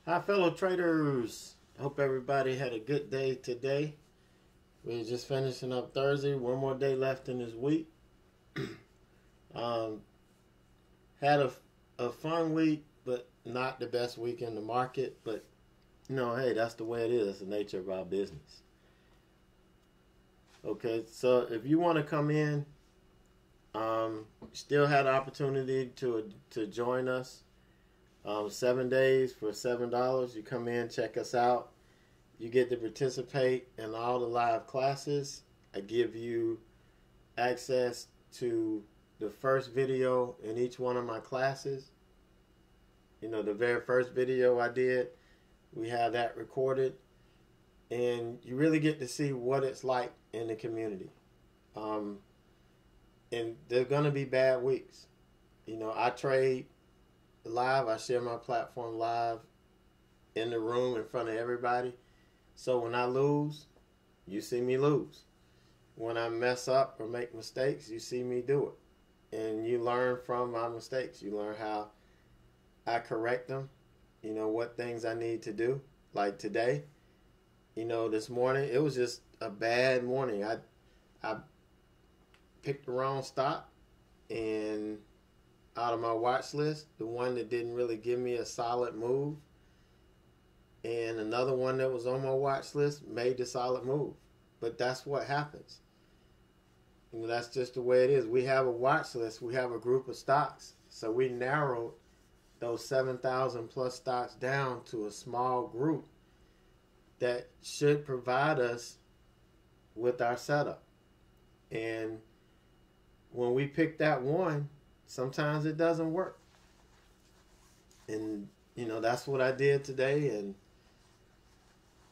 Hi, fellow traders. Hope everybody had a good day today. We're just finishing up Thursday. One more day left in this week. um, had a fun week, but not the best week in the market. But, hey, that's the way it is. That's the nature of our business. Okay, so if you want to come in, still had an opportunity to join us. 7 days for $7. You come in, check us out. You get to participate in all the live classes. I give you access to the first video in each one of my classes. The very first video I did, we have that recorded. And you really get to see what it's like in the community. And there's going to be bad weeks. I trade live. I share my platform live in the room in front of everybody. So when I lose, you see me lose. When I mess up or make mistakes, you see me do it. And you learn from my mistakes. You learn how I correct them. What things I need to do. Like today, this morning, it was just a bad morning. I picked the wrong stock, and out of my watch list, the one that didn't really give me a solid move, and another one that was on my watch list made the solid move. But that's what happens. That's just the way it is. We have a watch list. We have a group of stocks. So we narrowed those 7,000 plus stocks down to a small group that should provide us with our setup. And when we pick that one, sometimes it doesn't work. And, that's what I did today. And,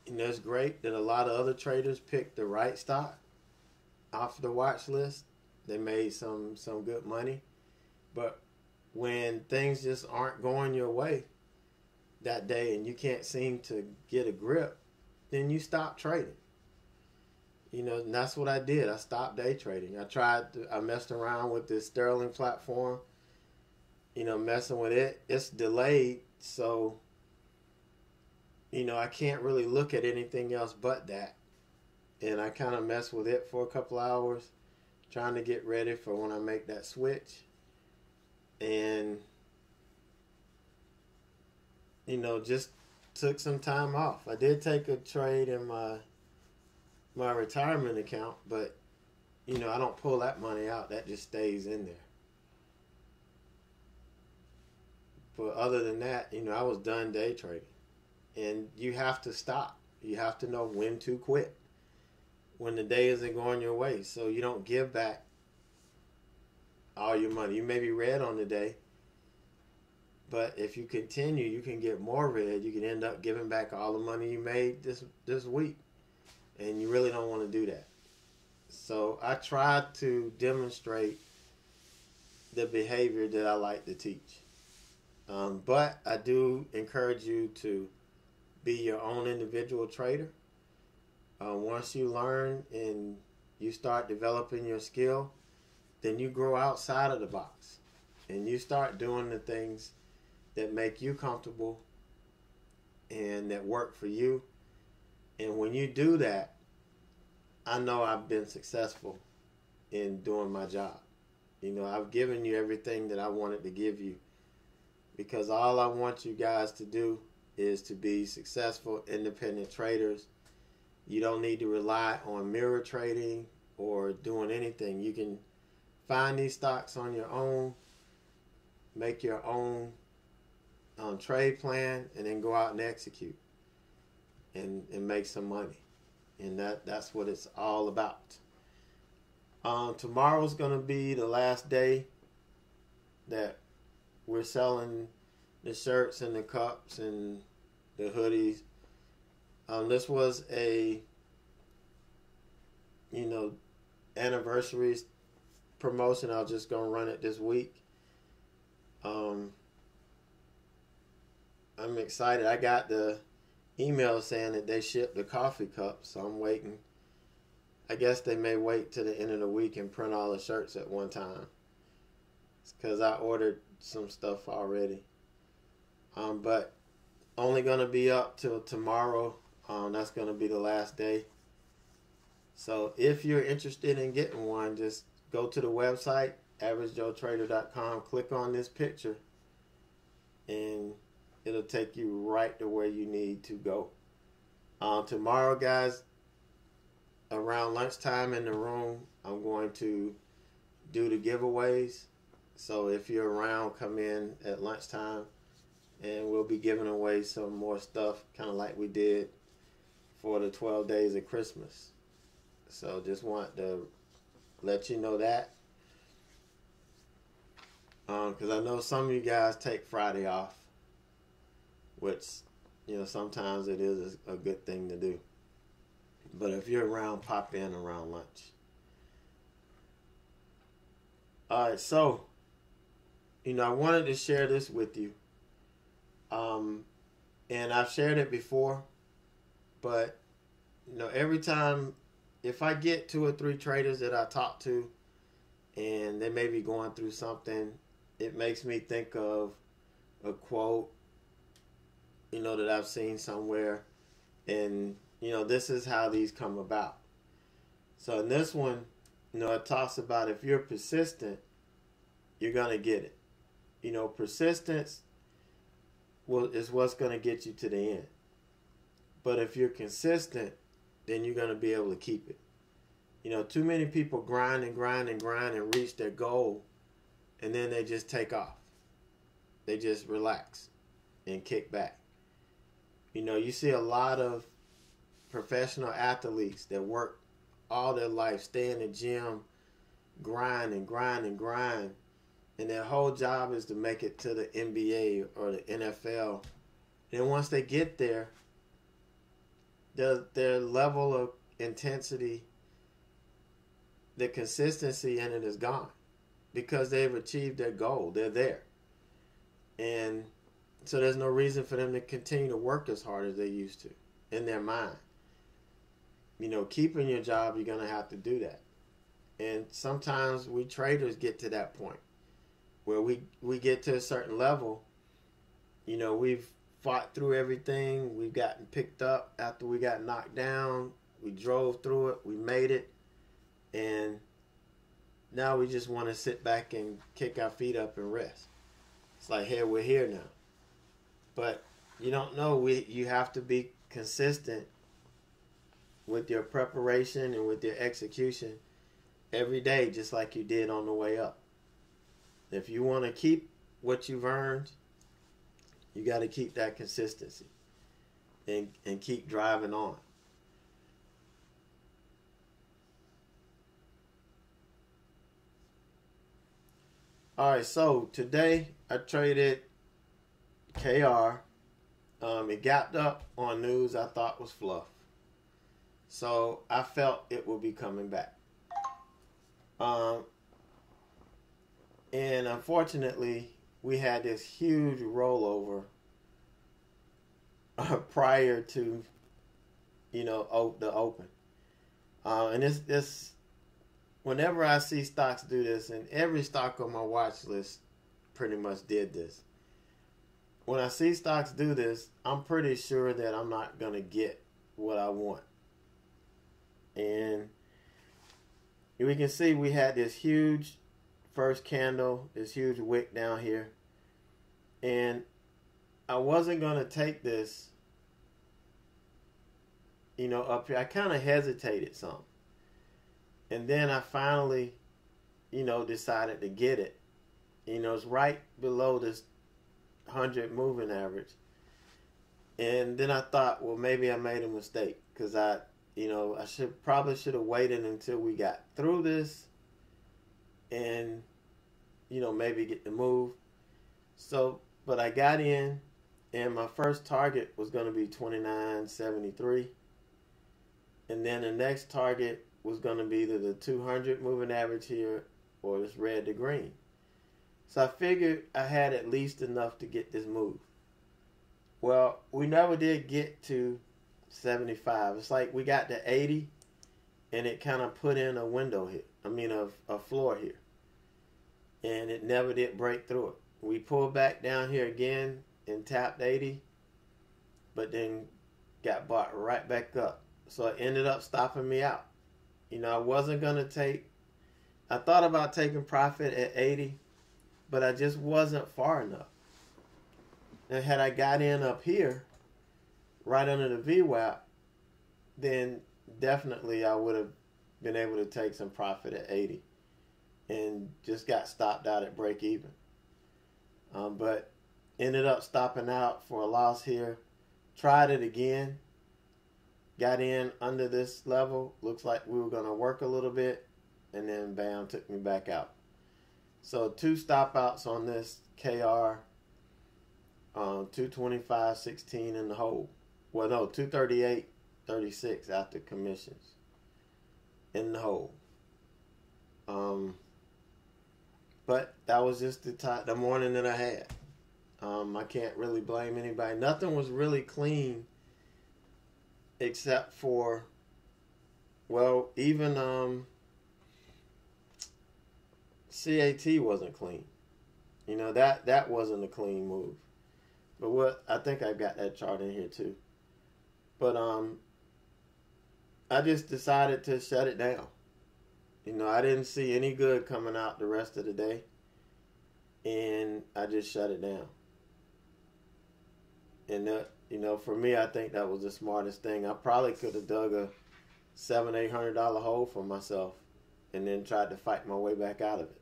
it's great that a lot of other traders picked the right stock off the watch list. They made some good money. But when things just aren't going your way that day and you can't seem to get a grip, then you stop trading. And that's what I did. I stopped day trading. I messed around with this Sterling platform, messing with it. It's delayed, so, I can't really look at anything else but that. And I kind of messed with it for a couple hours, trying to get ready for when I make that switch. And, just took some time off. I did take a trade in my retirement account, but I don't pull that money out. That just stays in there. But other than that, I was done day trading. And you have to stop. You have to know when to quit when the day isn't going your way, so you don't give back all your money. You may be red on the day, but if you continue, you can get more red. You can end up giving back all the money you made this week. And you really don't want to do that. So I try to demonstrate the behavior that I like to teach. But I do encourage you to be your own individual trader. Once you learn and you start developing your skill, then you grow outside of the box. And you start doing the things that make you comfortable and that work for you. And when you do that, I know I've been successful in doing my job. I've given you everything that I wanted to give you, because all I want you guys to do is to be successful, independent traders. You don't need to rely on mirror trading or doing anything. You can find these stocks on your own, make your own trade plan, and then go out and execute and make some money. And that's what it's all about. Tomorrow's going to be the last day that we're selling the shirts and the cups and the hoodies. This was a, anniversary promotion. I was just going to run it this week. I'm excited. I got the email saying that they shipped the coffee cups, so I'm waiting. I guess they may wait till the end of the week and print all the shirts at one time. It's because I ordered some stuff already. But only going to be up till tomorrow. That's going to be the last day. So if you're interested in getting one, just go to the website, averagejoetrader.com, click on this picture, and it'll take you right to where you need to go. Tomorrow, guys, around lunchtime in the room, I'm going to do the giveaways. So if you're around, come in at lunchtime, and we'll be giving away some more stuff, kind of like we did for the 12 days of Christmas. So just want to let you know that. Because I know some of you guys take Friday off, which, you know, sometimes it is a good thing to do. But if you're around, pop in around lunch. All right, so, you know, I wanted to share this with you. And I've shared it before, but, you know, every time, if I get 2 or 3 traders that I talk to and they may be going through something, it makes me think of a quote, you know, that I've seen somewhere. And, you know, this is how these come about. So in this one, you know, it talks about if you're persistent, you're going to get it. You know, persistence is what's going to get you to the end. But if you're consistent, then you're going to be able to keep it. You know, too many people grind and grind and grind and reach their goal, and then they just take off. They just relax and kick back. You know, you see a lot of professional athletes that work all their life, stay in the gym, grind and grind and grind, and their whole job is to make it to the NBA or the NFL. Then once they get there, their level of intensity, the consistency in it is gone because they've achieved their goal. They're there. And so there's no reason for them to continue to work as hard as they used to in their mind. You know, keeping your job, you're going to have to do that. And sometimes we traders get to that point where we get to a certain level. You know, we've fought through everything. We've gotten picked up after we got knocked down. We drove through it. We made it. And now we just want to sit back and kick our feet up and rest. It's like, hey, we're here now. But you don't know. You have to be consistent with your preparation and with your execution every day, just like you did on the way up. If you want to keep what you've earned, you got to keep that consistency and keep driving on. All right, so today I traded KR. It gapped up on news I thought was fluff. So I felt it would be coming back. And unfortunately, we had this huge rollover prior to, you know, the open. And this, whenever I see stocks do this, and every stock on my watch list pretty much did this. When I see stocks do this, I'm pretty sure that I'm not going to get what I want. And we can see we had this huge first candle, this huge wick down here. And I wasn't going to take this, you know, up here. I kind of hesitated some. And then I finally, you know, decided to get it. You know, it's right below this 100 moving average. And then I thought, well, maybe I made a mistake because I probably should have waited until we got through this and, you know, maybe get the move. So, but I got in, and my first target was going to be 29.73. And then the next target was going to be either the 200 moving average here or this red to green. So I figured I had at least enough to get this move. Well, we never did get to 75. It's like we got to 80 and it kind of put in a window here. I mean a floor here. And it never did break through it. We pulled back down here again and tapped 80 but then got bought right back up. So it ended up stopping me out. I wasn't going to I thought about taking profit at 80, but I just wasn't far enough. And had I got in up here, right under the VWAP, then definitely I would have been able to take some profit at 80 and just got stopped out at break even. But ended up stopping out for a loss here. Tried it again. Got in under this level. Looks like we were going to work a little bit. And then bam, took me back out. So 2 stop outs on this KR. 225.16 in the hole. Well, no, 238.36 after commissions in the hole. But that was just the morning that I had. I can't really blame anybody. Nothing was really clean except for, well, even CAT wasn't clean. That wasn't a clean move. But I think I got that chart in here too. But I just decided to shut it down. I didn't see any good coming out the rest of the day, and I just shut it down. And for me, I think that was the smartest thing. I probably could have dug a $700-800 hole for myself, and then tried to fight my way back out of it.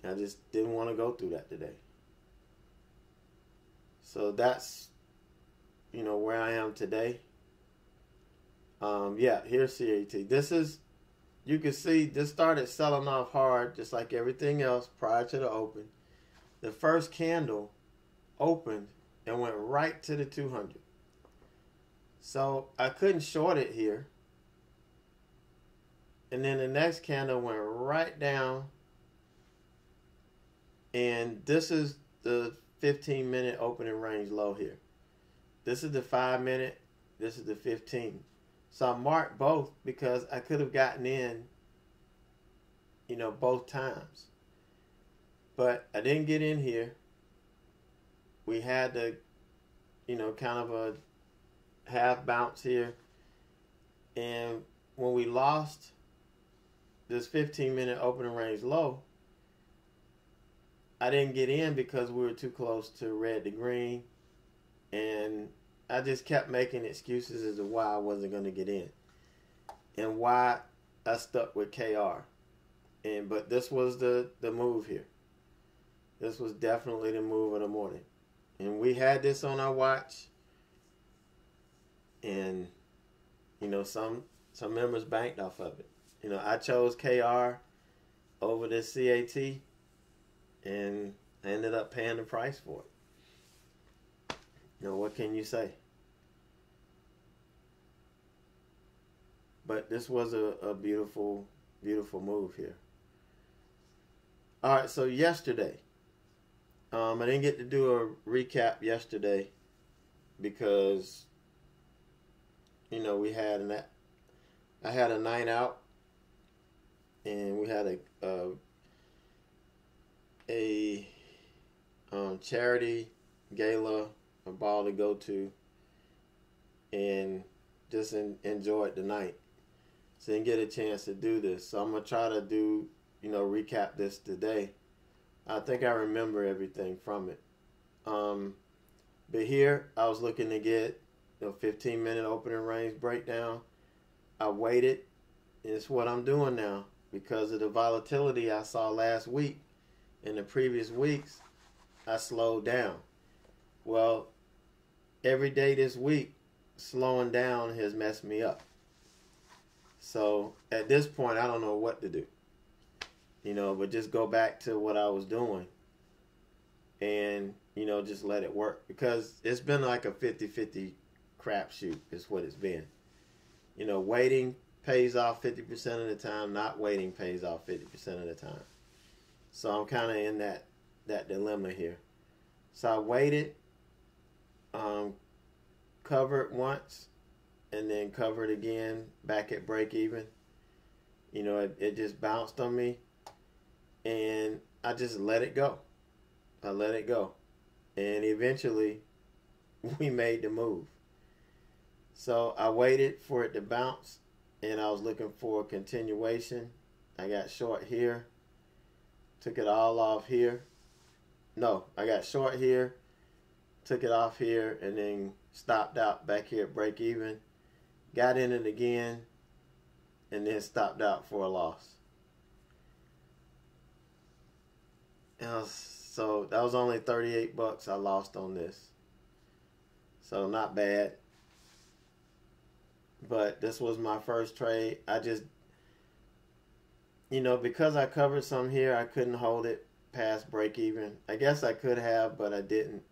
I just didn't want to go through that today. So that's, where I am today. Yeah, here's CAT. This is, you can see this started selling off hard, just like everything else prior to the open. The first candle opened and went right to the 200. So I couldn't short it here. And then the next candle went right down. And this is the 15-minute opening range low here. This is the 5-minute. This is the 15. So I marked both because I could have gotten in, both times. But I didn't get in here. We had the, kind of a half bounce here. And when we lost this 15-minute opening range low, I didn't get in because we were too close to red to green. And I just kept making excuses as to why I wasn't going to get in. And why I stuck with KR. But this was the move here. This was definitely the move of the morning. And we had this on our watch. And, some members banked off of it. I chose KR over this CAT. And I ended up paying the price for it. What can you say? But this was a beautiful, beautiful move here. All right, so yesterday, I didn't get to do a recap yesterday because, we had I had a night out, and we had a charity gala, a ball to go to, and just enjoyed the night. So didn't get a chance to do this. So I'm going to try to do, recap this today. I think I remember everything from it. But here, I was looking to get 15-minute opening range breakdown. I waited. And it's what I'm doing now. Because of the volatility I saw last week, in the previous weeks, I slowed down. Well, every day this week, slowing down has messed me up. So at this point, I don't know what to do. But just go back to what I was doing and, just let it work. Because it's been like a 50-50 crapshoot is what it's been. Waiting pays off 50% of the time. Not waiting pays off 50% of the time. So I'm kind of in that dilemma here. So I waited, covered once, and then covered again back at break even. It just bounced on me, and I just let it go. I let it go. And eventually, we made the move. So I waited for it to bounce, and I was looking for a continuation. I got short here, took it all off here. No, I got short here, took it off here, and then stopped out back here at break even. Got in it again, and then stopped out for a loss. So that was only 38 bucks I lost on this. So not bad. But this was my first trade. I just, because I covered some here, I couldn't hold it past break even. I guess I could have, but I didn't.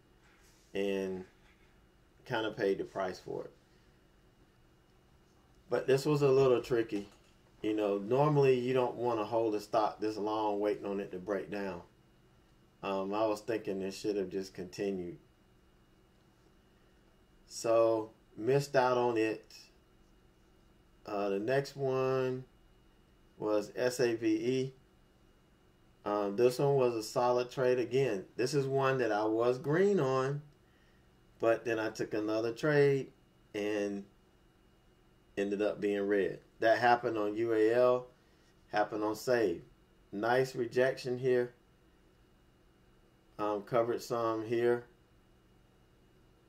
And kind of paid the price for it. But this was a little tricky. Normally you don't want to hold a stock this long waiting on it to break down. I was thinking it should have just continued. So, missed out on it. The next one was SAVE. This one was a solid trade again. This is one that I was green on, but then I took another trade and ended up being red. That happened on UAL, happened on SAVE. Nice rejection here. Covered some here,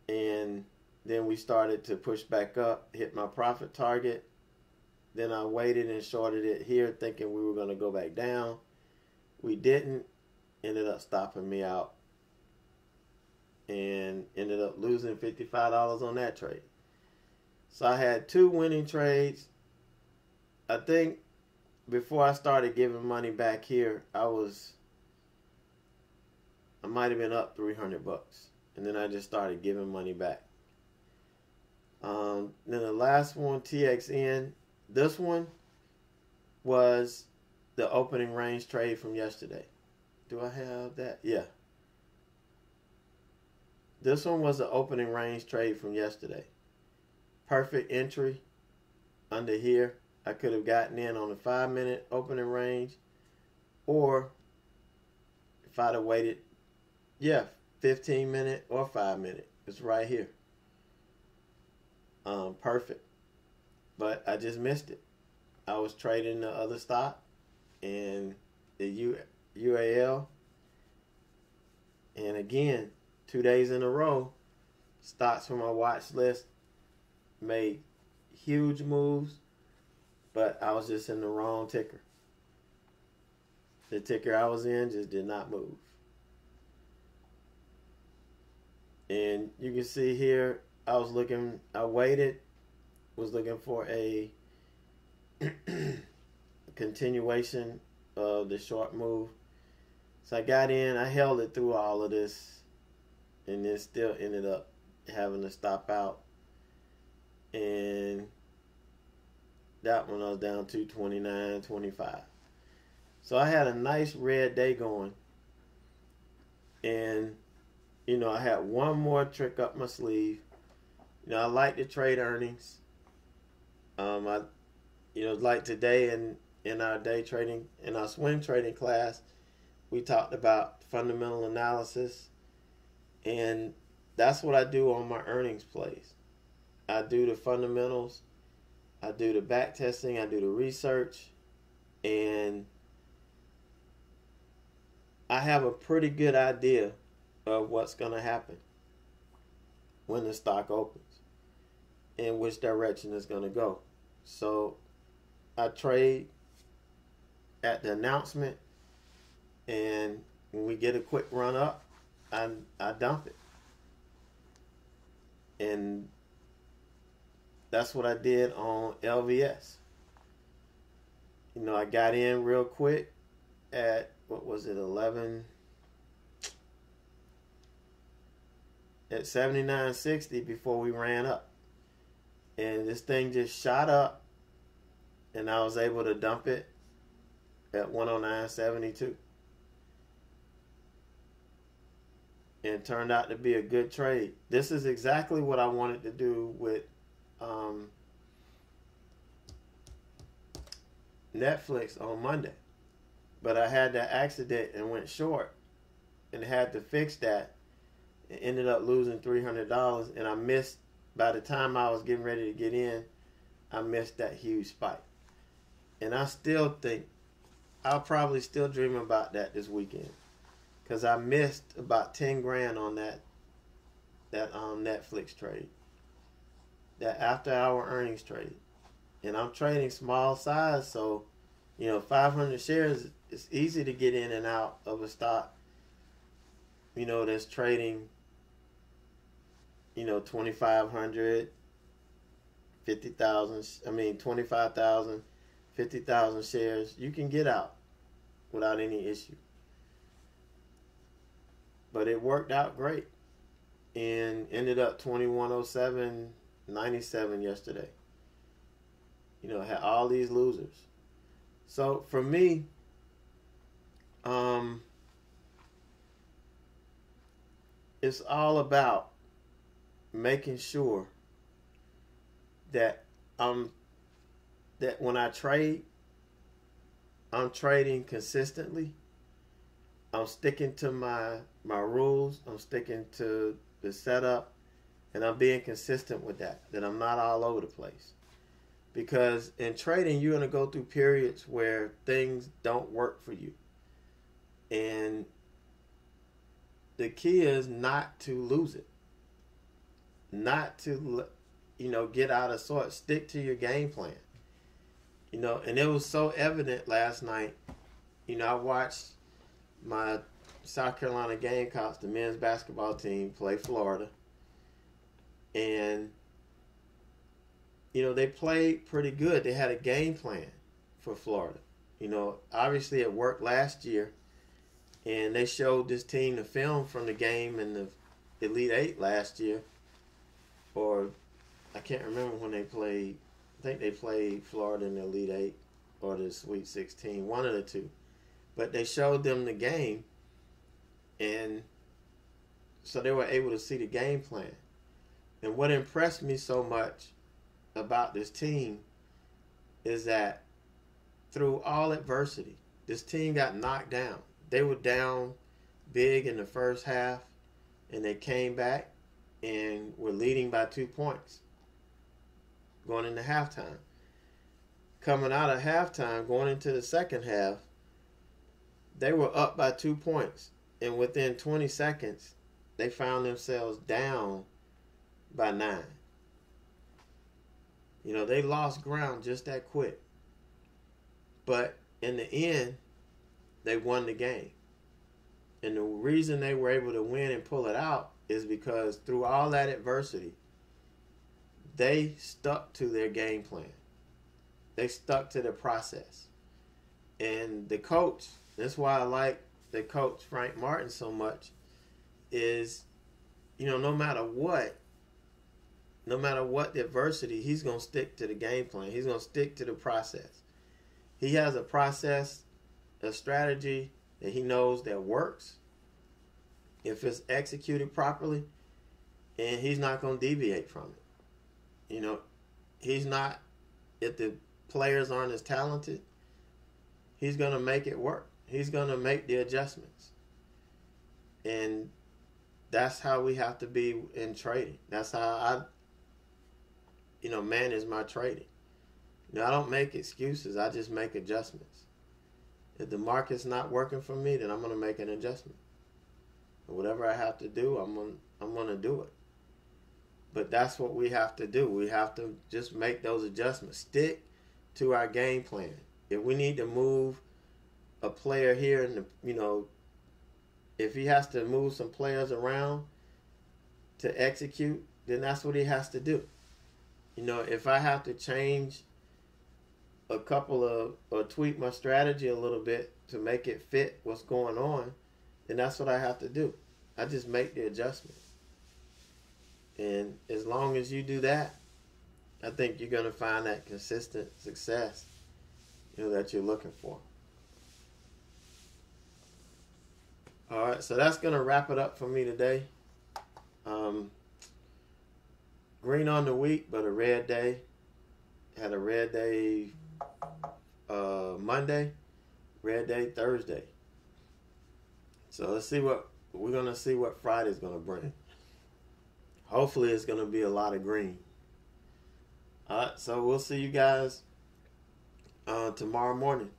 and then we started to push back up, hit my profit target. Then I waited and shorted it here thinking we were going to go back down. We didn't. Ended up stopping me out and ended up losing $55 on that trade. So I had 2 winning trades. I think before I started giving money back here, I might have been up 300 bucks. And then I just started giving money back. Then the last one, TXN. This one was the opening range trade from yesterday. Do I have that? Yeah. This one was the opening range trade from yesterday. Perfect entry under here. I could have gotten in on the 5-minute opening range, or if I'd have waited, 15-minute or 5-minute. It's right here. Perfect. But I just missed it. I was trading the other stock and the UAL. And again, 2 days in a row, stocks from my watch list made huge moves, but I was just in the wrong ticker. The ticker I was in just did not move. And you can see here, I waited, was looking for a continuation of the short move. So I got in, I held it through all of this, and then still ended up having to stop out. And that one I was down to 29.25. So I had a nice red day going. And, I had one more trick up my sleeve. I like to trade earnings. Like today in our day trading, in our swing trading class, we talked about fundamental analysis. And that's what I do on my earnings plays. I do the fundamentals, I do the back testing, I do the research, and I have a pretty good idea of what's going to happen when the stock opens and which direction it's going to go. So I trade at the announcement, and when we get a quick run up, I dump it. And that's what I did on LVS. I got in real quick at, 11? At 79.60 before we ran up. And this thing just shot up, and I was able to dump it at 109.72. And it turned out to be a good trade. This is exactly what I wanted to do with Netflix on Monday. But I had that accident and went short and had to fix that. and ended up losing $300. And I missed, by the time I was getting ready to get in, I missed that huge spike. And I still think I'll probably still dream about that this weekend, because I missed about 10 grand on that Netflix trade, that after hour earnings trade. And I'm trading small size, so 500 shares, it's easy to get in and out of a stock that's trading 2,500, 50,000, 25,000, 50,000 shares. You can get out without any issue. But it worked out great and ended up 2107.97 yesterday. Had all these losers. So for me, it's all about making sure that that when I trade, I'm trading consistently. I'm sticking to my rules. I'm sticking to the setup, and I'm being consistent with that. That I'm not all over the place. Because in trading, you're going to go through periods where things don't work for you. And the key is not to lose it. Not to, get out of sorts. Stick to your game plan. And it was so evident last night. I watched my South Carolina Gamecocks, the men's basketball team, play Florida. And they played pretty good. They had a game plan for Florida. Obviously it worked last year, and they showed this team the film from the game in the Elite Eight last year, or I can't remember when they played. I think they played Florida in the Elite Eight or the Sweet 16, one of the two. But they showed them the game, and so they were able to see the game plan. And what impressed me so much about this team is that through all adversity, this team got knocked down. They were down big in the first half, and they came back and were leading by 2 points going into halftime. Coming out of halftime, going into the second half, they were up by 2 points, and within 20 seconds, they found themselves down by 9. They lost ground just that quick. But in the end, they won the game. And the reason they were able to win and pull it out is because through all that adversity, they stuck to their game plan. They stuck to the process. And the coach, that's why I like the coach Frank Martin so much, is, no matter what the adversity, he's going to stick to the game plan. He's going to stick to the process. He has a process, a strategy that he knows that works if it's executed properly, and he's not going to deviate from it. He's not, if the players aren't as talented, he's going to make it work. He's going to make the adjustments. And that's how we have to be in trading. That's how I manage my trading. I don't make excuses. I just make adjustments. If the market's not working for me, then I'm going to make an adjustment. And whatever I have to do, I'm going to do it. But that's what we have to do. We have to just make those adjustments. Stick to our game plan. If we need to move a player here, and if he has to move some players around to execute, then that's what he has to do. If I have to change a couple of, or tweak my strategy a little bit to make it fit what's going on, then that's what I have to do. I just make the adjustment. And as long as you do that, I think you're going to find that consistent success, that you're looking for. All right, so that's going to wrap it up for me today. Green on the week, but a red day. Had a red day Monday, red day Thursday. So let's see what we're going to see what Friday's going to bring. Hopefully it's going to be a lot of green. All right, so we'll see you guys tomorrow morning.